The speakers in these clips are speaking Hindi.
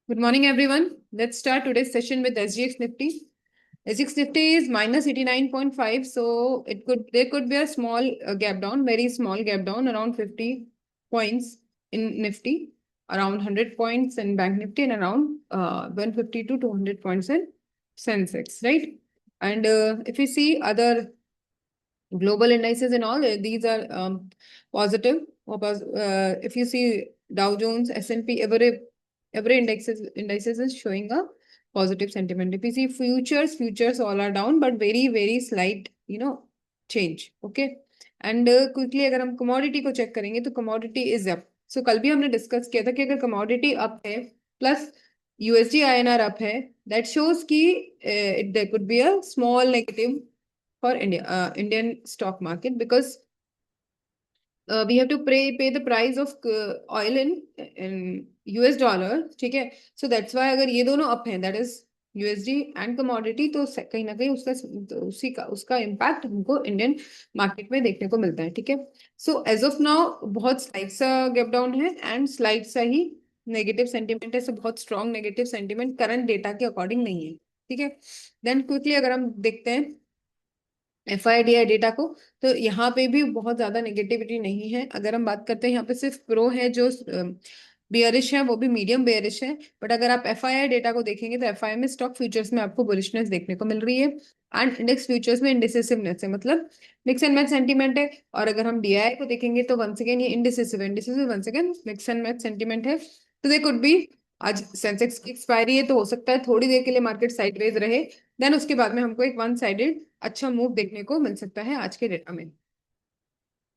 Good morning, everyone. Let's start today's session with SGX Nifty. SGX Nifty is minus 89.5, so there could be a small gap down, very small gap down, around 50 points in Nifty, around 100 points in Bank Nifty, and around 150 to 200 points in Sensex, right? And if you see other global indices and all, these are positive. If you see Dow Jones, S&P, every indices is showing a positive sentiment. If you see futures all are down, but very very slight, change. Okay. And quickly अगर हम कमोडिटी को चेक करेंगे तो कमोडिटी इज अप. सो कल भी हमने डिस्कस किया था कि अगर कमोडिटी अप है प्लस यूएसडी आईएनआर अप है, दैट शोज कि there could be a small negative for Indian stock market, because we have to pay the price of oil in US dollar. ठीक है. So that's why अगर ये दोनों up हैं, that is USD and commodity, तो कहीं ना कहीं उसका इम्पैक्ट हमको इंडियन मार्केट में देखने को मिलता है. ठीक है. सो एज ऑफ नाउ बहुत स्लाइट सा गैप डाउन है एंड स्लाइट सा ही नेगेटिव सेंटीमेंट है. सो बहुत strong negative sentiment current data के अकॉर्डिंग नहीं है. ठीक है. देन क्विकली अगर हम देखते हैं FIDI डेटा को, तो यहाँ पे भी बहुत ज्यादा नेगेटिविटी नहीं है. अगर हम बात करते हैं यहाँ पे सिर्फ प्रो है जो बेयरिश है, वो भी मीडियम बेयरिश है. बट अगर आप FII डेटा को देखेंगे तो FII में स्टॉक फ्यूचर्स में आपको बुलिशनेस देखने को मिल रही है एंड इंडेक्स फ्यूचर्स में इंडिसिसिवनेस है, मतलब मिक्स एंड मैच सेंटीमेंट है. और अगर हम DI को देखेंगे तो वंस अगेन ये indecisive once again mix and match sentiment है. तो दे कुड बी, आज सेंसेक्स की एक्सपायरी है तो हो सकता है थोड़ी देर के लिए मार्केट साइडवेज रहे, देन उसके बाद में हमको एक वन साइडेड अच्छा मूव देखने को मिल सकता है आज के डेटा में.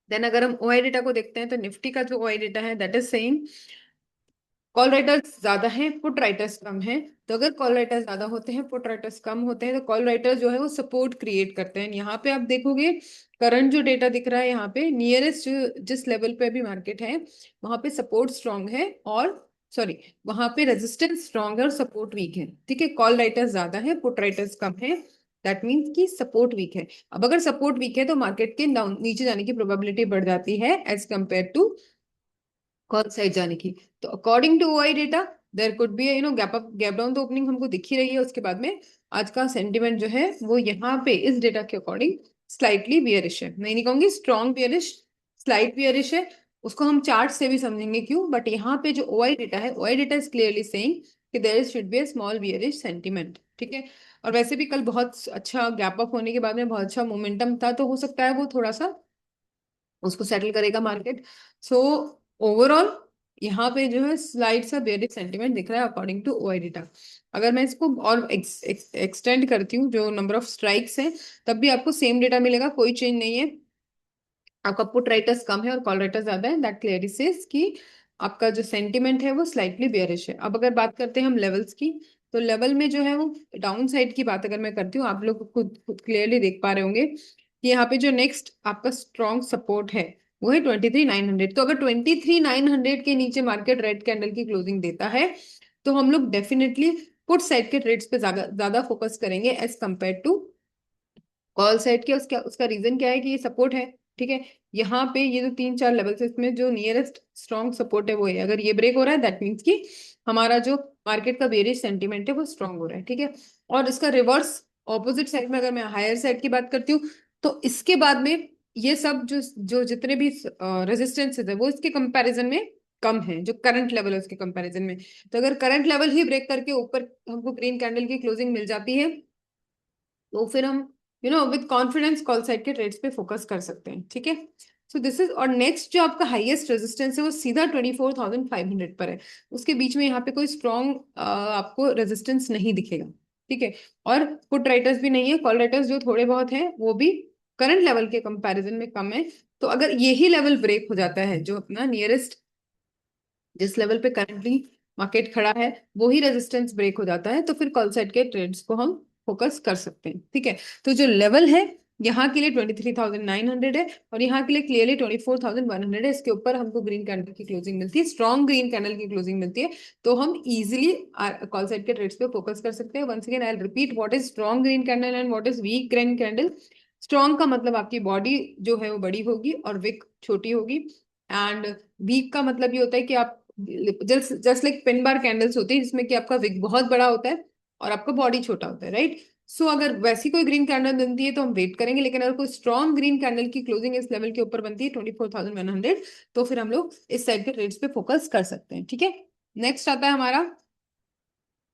देन अगर हम OI डेटा को देखते हैं तो निफ्टी का जो OI डेटा है that is same, call writers ज्यादा हैं, पुट राइटर्स कम हैं. तो अगर कॉल राइटर्स ज्यादा होते हैं, पुट राइटर्स कम होते हैं, तो कॉल राइटर्स जो है वो सपोर्ट क्रिएट करते हैं. यहाँ पे आप देखोगे करंट जो डेटा दिख रहा है यहाँ पे नियरेस्ट जिस लेवल पे अभी मार्केट है वहां पे सपोर्ट स्ट्रांग है, और सॉरी वहां पे रेजिस्टेंस स्ट्रांग है और सपोर्ट वीक है. ठीक है. कॉल राइटर्स ज्यादा है, पुट राइटर्स कम है, दैट मीन्स कि सपोर्ट वीक है. अब अगर सपोर्ट वीक है तो मार्केट के डाउन नीचे जाने की प्रोबेबिलिटी बढ़ जाती है एज कंपेयर टू कौन साइड जाने की. तो according to OI data there could be gap down. तो ओपनिंग हमको दिख ही रही है. उसके बाद में आज का सेंटीमेंट जो है वो यहाँ पे इस डेटा के अकॉर्डिंग स्लाइटली बियरिश है. मैं नहीं कहूंगी स्ट्रॉन्ग बियरिश, स्लाइट बियरिश है. उसको हम चार्ट से भी समझेंगे क्यों. बट यहाँ पे जो OI डेटा है, OI data is clearly saying कि there should be a small bearish sentiment. ठीक है. और वैसे भी कल बहुत अच्छा गैप अप होने के बाद में बहुत अच्छा मोमेंटम था, तो हो सकता है वो थोड़ा सा उसको सेटल करेगा मार्केट. सो ओवरऑल यहाँ पे जो है स्लाइड सा बेयरिश सेंटीमेंट दिख रहा है अकॉर्डिंग टू OI डेटा. अगर मैं इसको और एक्सटेंड करती हूँ जो नंबर ऑफ स्ट्राइक्स है, तब भी आपको सेम डेटा मिलेगा, कोई चेंज नहीं है. आपका पुट राइटर्स कम है और कॉल राइटर्स ज्यादा है, दैट क्लियरली सेज कि आपका जो सेंटीमेंट है वो स्लाइटली बेयरिश है. अब अगर बात करते हैं हम लेवल्स की, तो लेवल में जो है वो डाउन साइड की बात अगर मैं करती हूँ, आप लोग खुद खुद क्लियरली देख पा रहे होंगे कि यहाँ पे जो नेक्स्ट आपका स्ट्रॉन्ग सपोर्ट है वो है 23,900. तो अगर 23,900 के नीचे मार्केट रेड कैंडल की क्लोजिंग देता है तो हम लोग डेफिनेटली पुट साइड के ट्रेड्स पे ज्यादा ज्यादा फोकस करेंगे as compared to call side के. उसका उसका रीजन क्या है कि ये सपोर्ट है. ठीक है. यहाँ पे ये जो तीन चार लेवल्स है इसमें जो नियरेस्ट स्ट्रॉन्ग सपोर्ट है वो है, अगर ये ब्रेक हो रहा है दैट मीन्स कि हमारा जो मार्केट का बेरिश सेंटीमेंट है वो स्ट्रॉन्ग हो रहा है. ठीक है. और इसका रिवर्स ऑपोजिट साइड में अगर मैं हायर साइड की बात करती हूँ तो इसके बाद में ये सब जो जो जितने भी रेजिस्टेंसेस है वो इसके कंपैरिजन में कम है, जो करंट लेवल है उसके कंपैरिजन में. तो अगर करंट लेवल ही ब्रेक करके ऊपर हमको ग्रीन कैंडल की क्लोजिंग मिल जाती है तो फिर हम विद कॉन्फिडेंस कॉल साइड के ट्रेड्स पे फोकस कर सकते हैं. ठीक है. सो दिस इज, और नेक्स्ट जो आपका हाईएस्ट रेजिस्टेंस है वो सीधा 24,500 पर है. उसके बीच में यहाँ पे कोई स्ट्रॉन्ग आपको रेजिस्टेंस नहीं दिखेगा. ठीक है. और पुट राइटर्स भी नहीं है, कॉल राइटर्स जो थोड़े बहुत हैं वो भी करंट लेवल के कंपैरिजन में कम है. तो अगर यही लेवल ब्रेक हो जाता है जो अपना नियरेस्ट जिस लेवल पे करंटली मार्केट खड़ा है वो ही रेजिस्टेंस ब्रेक हो जाता है, तो फिर कॉल साइड के ट्रेड्स को हम फोकस कर सकते हैं. ठीक है. तो जो लेवल है यहाँ के लिए 23,900 है और यहाँ के लिए क्लियरली 24,100 है. इसके ऊपर हमको ग्रीन कैंडल की क्लोजिंग मिलती है, स्ट्रॉन्ग ग्रीन कैंडल की क्लोजिंग मिलती है, तो हम इजिली कॉल साइड के ट्रेड्स पे फोकस कर सकते हैं. Once again I repeat, what is strong green candle and what is weak green candle. Strong का मतलब आपकी बॉडी जो है वो बड़ी होगी और विक छोटी होगी, एंड वीक का मतलब ये होता है कि आप just like pin bar candles होती है जिसमें कि आपका विक बहुत बड़ा होता है और आपका बॉडी छोटा होता है, राइट? सो अगर वैसी कोई ग्रीन कैंडल बनती है तो हम वेट करेंगे, लेकिन अगर कोई स्ट्रॉन्ग ग्रीन कैंडल की क्लोजिंग इस लेवल के ऊपर बनती है 24,100, तो फिर हम लोग इस साइड के ट्रेड्स पे फोकस कर सकते हैं, ठीक है? नेक्स्ट आता है हमारा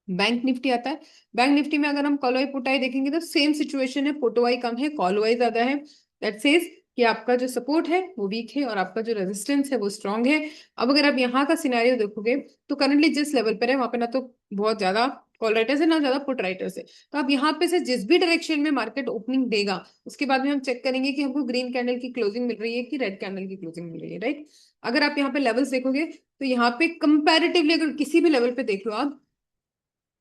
बैंक निफ्टी आता है। बैंक निफ्टी में अगर हम कॉल वाई पुट आई देखेंगे तो सेम सिचुएशन है, पुट वाई कम है, कॉल वाई ज्यादा है। दैट सेज कि आपका जो सपोर्ट है वो वीक है और आपका जो रेजिस्टेंस है वो स्ट्रांग है। अब अगर आप यहाँ का सिनेरियो देखोगे तो करंटली जिस लेवल पर है वहां पे ना तो बहुत ज्यादा कॉल राइटर्स है ना ज्यादा पुट राइटर्स है। तो आप यहाँ पे से जिस भी डायरेक्शन में मार्केट ओपनिंग देगा उसके बाद में हम चेक करेंगे कि हमको ग्रीन कैंडल की क्लोजिंग मिल रही है कि रेड कैंडल की क्लोजिंग मिल रही है, राइट? अगर आप यहाँ पे लेवल्स देखोगे तो यहाँ पे कंपैरेटिवली अगर किसी भी लेवल पे देख लो आप,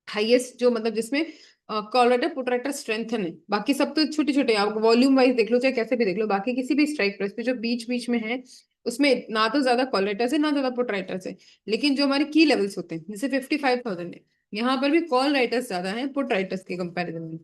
हाईएस्ट जो मतलब जिसमें call writer put writer strengthen है, बाकी सब तो छोटे छोटे, आप वॉल्यूम वाइज देख लो चाहे कैसे भी देख लो, बाकी किसी भी स्ट्राइक प्राइस पे जो बीच बीच में है उसमें ना तो ज्यादा कॉल राइटर्स है ना ज्यादा पुट राइटर्स है। लेकिन जो हमारे की लेवल्स होते हैं जैसे 55,000 है, यहाँ पर भी कॉल राइटर्स ज्यादा है पुट राइटर्स के कंपेरिजन में।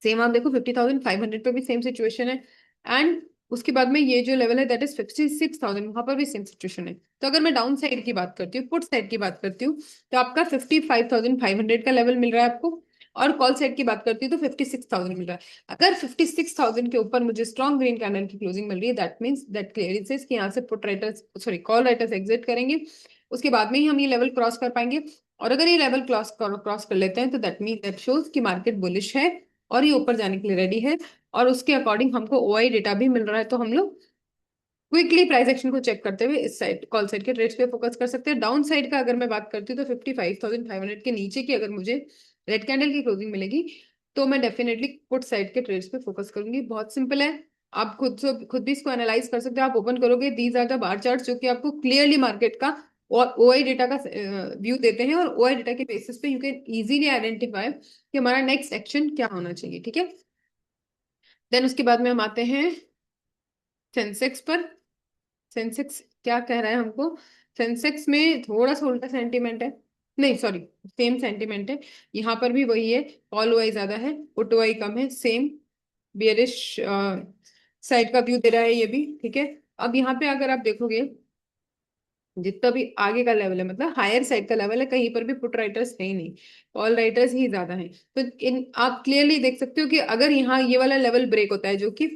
सेम आप देखो 50,500 पे भी सेम सिचुएशन है। एंड उसके बाद में ये जो लेवल है दैट इज 56,000, वहां पर भी सेम सिचुएशन है। तो अगर मैं डाउन साइड की बात करती हूँ, पुट साइड की बात करती हूँ, तो आपका 55,500 का लेवल मिल रहा है आपको। और कॉल साइड की बात करती हूँ तो 56,000 मिल रहा है। अगर 56,000 के ऊपर मुझे स्ट्रॉन्ग ग्रीन कैंडल की क्लोजिंग मिल रही है that means that clearly says कि यहाँ से put writers sorry call writers exit करेंगे, उसके बाद में ही हम ये लेवल क्रॉस कर पाएंगे। और अगर ये लेवल क्रॉस कर लेते हैं तो दैट मीन दैट शोज कि मार्केट बुलिश है और ये ऊपर जाने के लिए रेडी है। और उसके अकॉर्डिंग हमको ओआई डेटा भी मिल रहा है, तो हम लोग क्विकली प्राइस एक्शन को चेक करते हुए इस साइड कॉल साइड के ट्रेड्स पे फोकस कर सकते हैं। डाउन साइड का अगर मैं बात करती हूँ तो 55,500 के नीचे की अगर मुझे रेड कैंडल की क्लोजिंग मिलेगी तो मैं डेफिनेटली पुट साइड के ट्रेड्स पे फोकस करूंगी। बहुत सिंपल है, आप खुद भी इसको एनालाइज कर सकते हो। आप ओपन करोगे these are the bar chart जो कि आपको क्लियरली मार्केट का और ओआई डेटा का व्यू देते हैं, और ओआई डेटा के बेसिस पे यू कैन इजीली आइडेंटिफाई कि हमारा नेक्स्ट एक्शन क्या होना चाहिए, ठीक है? देन उसके बाद में हम आते हैं सेंसेक्स पर। सेंसेक्स क्या कह रहा है हमको? सेंसेक्स में थोड़ा सा उल्टा सेंटीमेंट है, नहीं सॉरी सेम सेंटीमेंट है। यहाँ पर भी वही है, कॉल वाई ज्यादा है पुट वाई कम है, सेम बियरिश साइड का व्यू दे रहा है ये भी, ठीक है? अब यहाँ पे अगर आप देखोगे जितना भी आगे का लेवल है मतलब हायर साइड का लेवल है, कहीं पर भी पुट राइटर्स है ही नहीं, कॉल राइटर्स ही ज्यादा हैं। तो इन आप क्लियरली देख सकते हो कि अगर यहाँ ये वाला लेवल ब्रेक होता है जो कि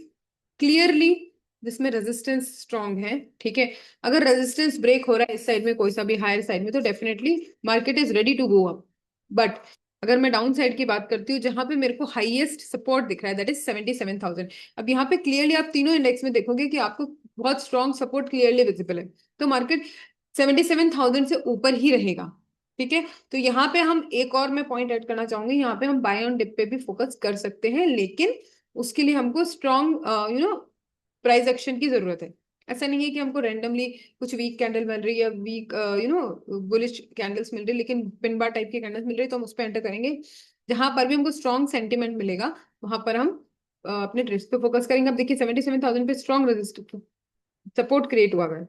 क्लियरली जिसमें रेजिस्टेंस स्ट्रांग है, ठीक है? अगर रेजिस्टेंस ब्रेक हो रहा है इस साइड में कोई सा भी हायर साइड में तो definitely market is ready to go up. But अगर मैं डाउन साइड की बात करती हूँ जहां पे मेरे को हाईएस्ट सपोर्ट दिख रहा है दैट इज 77,000। अब यहाँ पे क्लियरली आप तीनों इंडेक्स में देखोगे कि आपको बहुत स्ट्रॉन्ग सपोर्ट क्लियरली विजिबल है। तो मार्केट 77,000 से ऊपर ही रहेगा, ठीक है? तो यहाँ पे हम एक और मैं पॉइंट ऐड करना चाहूंगी, यहाँ पे हम बाय ऑन डिप पे भी फोकस कर सकते हैं, लेकिन उसके लिए हमको स्ट्रॉन्ग प्राइस एक्शन की जरूरत है। ऐसा नहीं है कि हमको रैंडमली कुछ वीक कैंडल मिल रही है, वीक बुलिश कैंडल्स मिल रही है लेकिन पिन बार टाइप की कैंडल्स मिल रही है तो हम उस पर एंटर करेंगे। जहां पर भी हमको स्ट्रॉन्ग सेंटिमेंट मिलेगा वहां पर हम अपने ट्रेड्स पे फोकस करेंगे। अब देखिए 77,000 पे स्ट्रॉन्ग रेजिस्टेंस सपोर्ट क्रिएट हुआ है,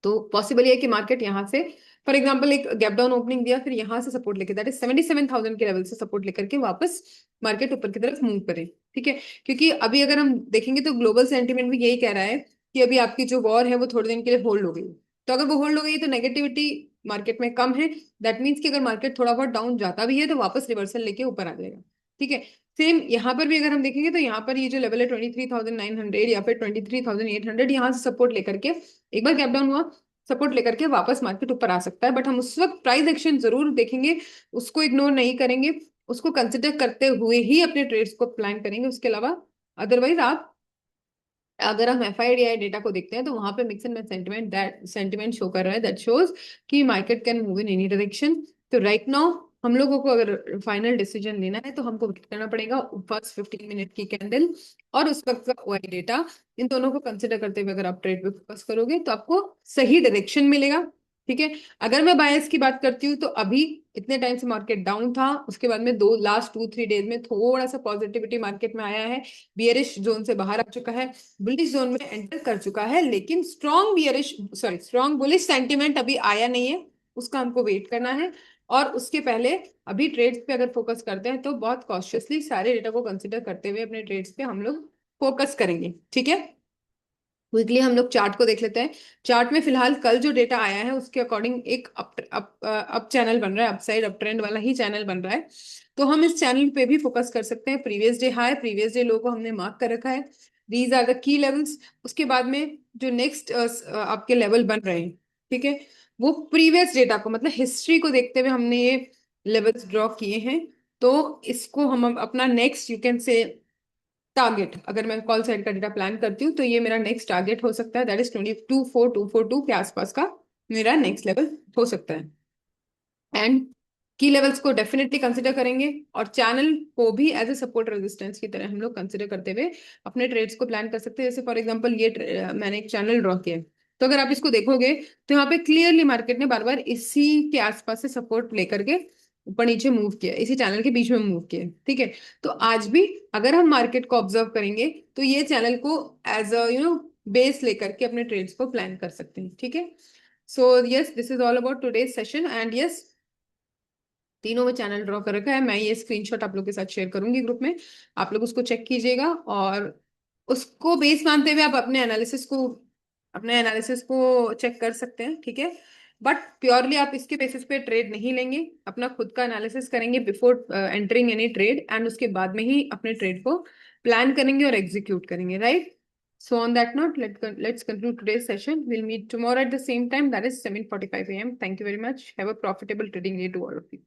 तो पॉसिबल है कि मार्केट यहाँ से फॉर एग्जांपल एक गैप डाउन ओपनिंग दिया फिर यहाँ से सपोर्ट लेके दैट इज 77,000 के लेवल से सपोर्ट लेकर के वापस मार्केट ऊपर की तरफ मूव करे, ठीक है? क्योंकि अभी अगर हम देखेंगे तो ग्लोबल सेंटीमेंट भी यही कह रहा है कि अभी आपकी जो वॉर है वो थोड़े दिन के लिए होल्ड हो गई। तो अगर वो होल्ड हो गई तो नेगेटिविटी मार्केट में कम है, दैट मीन्स कि अगर मार्केट थोड़ा बहुत डाउन जाता भी है तो वापस रिवर्सल लेके ऊपर आ जाएगा, ठीक है? सेम यहाँ पर भी अगर हम देखेंगे तो यहाँ पर ये जो लेवल है 23,900 या फिर 23,800, यहाँ से सपोर्ट लेकर के एक बार गैप डाउन हुआ सपोर्ट लेकर के वापस मार्केट ऊपर आ सकता है। बट हम उस वक्त प्राइस एक्शन जरूर देखेंगे, उसको इग्नोर नहीं करेंगे, उसको कंसिडर करते हुए ही अपने ट्रेड्स को प्लान करेंगे, उसके अलावा अदरवाइज आप अगर हम एफआईडीआई डेटा को देखते हैं तो वहां पे mix and match sentiment that sentiment show कर रहा है दैट शोज कि market can move in any direction. तो राइट नाउ हम लोगों को अगर फाइनल डिसीजन लेना है तो हमको वेट करना पड़ेगा फर्स्ट 15 मिनट की कैंडल और उस वक्त का ओआई डेटा। इन दोनों को कंसिडर करते हुए अगर आप ट्रेड पे फोकस करोगे तो आपको सही डायरेक्शन मिलेगा, ठीक है? अगर मैं बायस की बात करती हूँ तो अभी इतने टाइम से मार्केट डाउन था, उसके बाद में दो लास्ट 2-3 डेज में थोड़ा सा पॉजिटिविटी मार्केट में आया है, बियरिश जोन से बाहर आ चुका है, बुलिश जोन में एंटर कर चुका है, लेकिन स्ट्रॉन्ग बुलिश सेंटिमेंट अभी आया नहीं है, उसका हमको वेट करना है। और उसके पहले अभी ट्रेड्स पे अगर फोकस करते हैं तो बहुत कॉशियसली सारे डेटा को कंसिडर करते हुए अपने ट्रेड्स पे हम लोग फोकस करेंगे, ठीक है? वीकली हम लोग चार्ट को देख लेते हैं। चार्ट में फिलहाल कल जो डेटा आया है उसके अकॉर्डिंग एक अप चैनल बन रहा है, अप साइड अप ट्रेंड वाला ही चैनल बन रहा है। तो हम इस चैनल पे भी फोकस कर सकते हैं। Previous day high, previous day low को हमने मार्क कर रखा है। These are the key levels. उसके बाद में जो नेक्स्ट आपके लेवल बन रहे हैं, ठीक है, वो प्रीवियस डेटा को मतलब हिस्ट्री को देखते हुए हमने ये लेवल्स ड्रॉ किए हैं। तो इसको हम अपना next you can say target, अगर मैं कॉल साइड का डेटा प्लान करती हूँ तो ये मेरा नेक्स्ट टारगेट हो सकता है, दैट इज 224242 के आसपास का मेरा नेक्स्ट लेवल हो सकता है। एंड की लेवल्स को डेफिनेटली कंसिडर करेंगे और चैनल को भी एज ए सपोर्ट रेजिस्टेंस की तरह हम लोग कंसिडर करते हुए अपने ट्रेड्स को प्लान कर सकते हैं। जैसे फॉर एग्जांपल ये मैंने एक चैनल ड्रॉ किया है, तो अगर आप इसको देखोगे तो यहाँ पे क्लियरली मार्केट ने बार बार इसी के आसपास से सपोर्ट लेकर के ऊपर नीचे मूव किया, इसी चैनल के बीच में मूव किया, ठीक है। तो आज भी अगर हम मार्केट को ऑब्जर्व करेंगे तो ये चैनल को एज अ बेस लेकर के अपने ट्रेड्स को प्लान कर सकते हैं, ठीक है। So yes, this is all about today's session. And yes, तीनों में चैनल ड्रॉ कर रखा है। मैं ये स्क्रीनशॉट आप लोग के साथ शेयर करूंगी ग्रुप में, आप लोग उसको चेक कीजिएगा और उसको बेस मानते हुए आप अपने एनालिसिस को चेक कर सकते हैं, ठीक है। बट प्योरली आप इसके बेसिस पे ट्रेड नहीं लेंगे, अपना खुद का एनालिसिस करेंगे before entering any trade, and उसके बाद में ही अपने ट्रेड को प्लान करेंगे और एग्जीक्यूट करेंगे, right. So on that note, let's conclude today's session. We'll meet tomorrow at the same time, that is 7:45 a.m. Thank you very much. Have a profitable trading day to all of you.